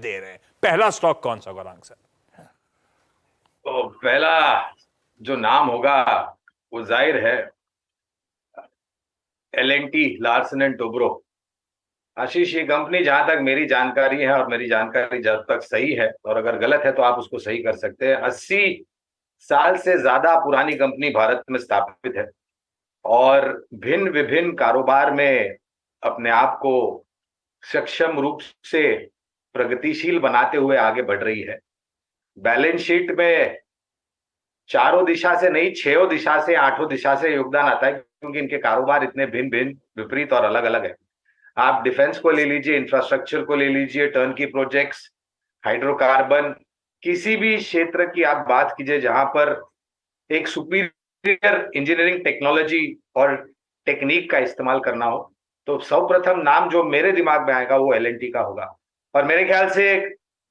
दे रहे हैं। पहला स्टॉक कौन सा गौरांग सर? तो पहला जो नाम होगा वो जाहिर है L&T, लार्सन एंड टोब्रो। आशीष, ये कंपनी जहां तक मेरी जानकारी है, और मेरी जानकारी जब तक सही है, और अगर गलत है तो आप उसको सही कर सकते हैं, 80 साल से ज्यादा पुरानी कंपनी भारत में स्थापित है और भिन्न विभिन्न कारोबार में अपने आप को सक्षम रूप से प्रगतिशील बनाते हुए आगे बढ़ रही है। बैलेंस शीट में चारों दिशा से नहीं, छहों दिशा से, आठों दिशा से योगदान आता है, क्योंकि इनके कारोबार इतने भिन्न भिन्न, विपरीत और अलग अलग है। आप डिफेंस को ले लीजिए, इंफ्रास्ट्रक्चर को ले लीजिए, टर्न की प्रोजेक्ट्स, हाइड्रोकार्बन, किसी भी क्षेत्र की आप बात कीजिए जहां पर एक सुपीरियर इंजीनियरिंग टेक्नोलॉजी और टेक्निक का इस्तेमाल करना हो, तो सर्वप्रथम नाम जो मेरे दिमाग में आएगा वो L&T का होगा। और मेरे ख्याल से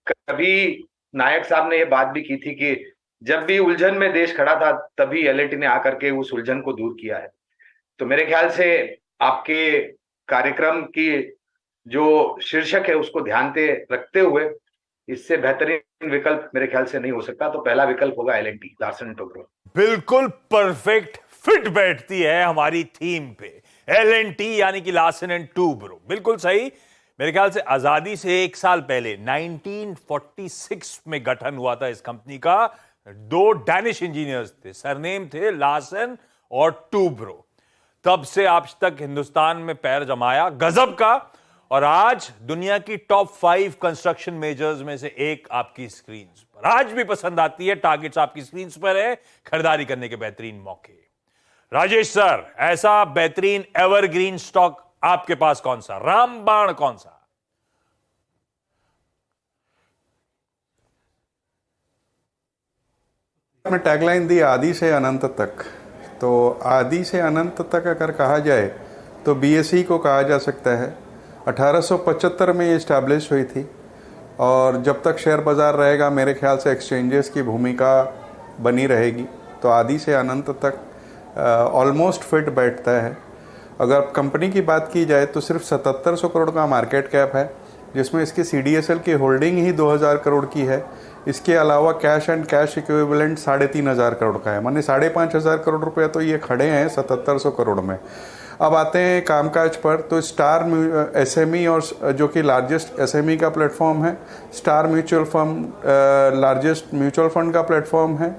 कभी नायक साहब ने ये बात भी की थी कि जब भी उलझन में देश खड़ा था तभी L&T ने आकर के उस उलझन को दूर किया है। तो मेरे ख्याल से आपके कार्यक्रम की जो शीर्षक है उसको ध्यान से रखते हुए इससे बेहतरीन विकल्प मेरे ख्याल से नहीं हो सकता। तो पहला विकल्प होगा L&T, लार्सन एंड टोब्रो। बिल्कुल परफेक्ट फिट बैठती है हमारी थीम पे। L&T यानी कि लार्सन एंड टूब्रो, बिल्कुल सही। मेरे ख्याल से आजादी से 1 साल पहले 1946 में गठन हुआ था इस कंपनी का। 2 डैनिश इंजीनियर्स थे, सरनेम थे लार्सन और टूब्रो। तब से आज तक हिंदुस्तान में पैर जमाया, गजब का। और आज दुनिया की टॉप 5 कंस्ट्रक्शन मेजर्स में से एक आपकी स्क्रीन पर आज भी पसंद आती है। टारगेट्स आपकी स्क्रीन पर है, खरीदारी करने के बेहतरीन मौके। राजेश सर, ऐसा बेहतरीन एवरग्रीन स्टॉक आपके पास कौन सा, रामबाण कौन सा? में टैगलाइन दी आदि से अनंत तक। तो आदि से अनंत तक अगर कहा जाए तो BSE को कहा जा सकता है। 1875 में ये इस्टेब्लिश हुई थी और जब तक शेयर बाज़ार रहेगा मेरे ख्याल से एक्सचेंजेस की भूमिका बनी रहेगी। तो आदि से अनंत तक ऑलमोस्ट फिट बैठता है। अगर कंपनी की बात की जाए तो सिर्फ 7700 करोड़ का मार्केट कैप है, जिसमें इसकी CDSL की होल्डिंग ही 2000 करोड़ की है। इसके अलावा cash and cash equivalent 3500 crore का है, माने 5500 करोड़ रुपए तो ये खड़े हैं 7700 करोड़ में। अब आते हैं कामकाज पर, तो स्टार SME और जो कि लार्जेस्ट SME का प्लेटफॉर्म है, star mutual fund largest mutual fund का प्लेटफॉर्म है,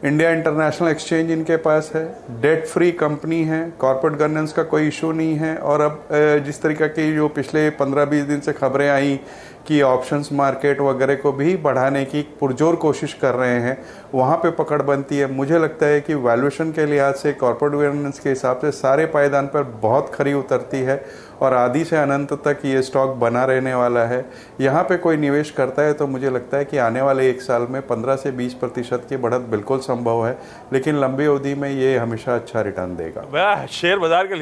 इंडिया इंटरनेशनल एक्सचेंज इनके पास है, डेट फ्री कंपनी है, कॉर्पोरेट गवर्नेंस का कोई इशू नहीं है। और अब जिस तरीके की जो पिछले 15-20 दिन से खबरें आई कि ऑप्शंस मार्केट वगैरह को भी बढ़ाने की पुरजोर कोशिश कर रहे हैं, वहाँ पे पकड़ बनती है। मुझे लगता है कि वैल्यूएशन के लिहाज से, कॉर्पोरेट गवर्नेंस के हिसाब से सारे पायदान पर बहुत खरी उतरती है और आदि से अनंत तक ये स्टॉक बना रहने वाला है। यहाँ पे कोई निवेश करता है तो मुझे लगता है कि आने वाले 1 साल में 15 से 20% की बढ़त बिल्कुल संभव है, लेकिन लंबी अवधि में ये हमेशा अच्छा रिटर्न देगा। शेयर बाजार के लिहाज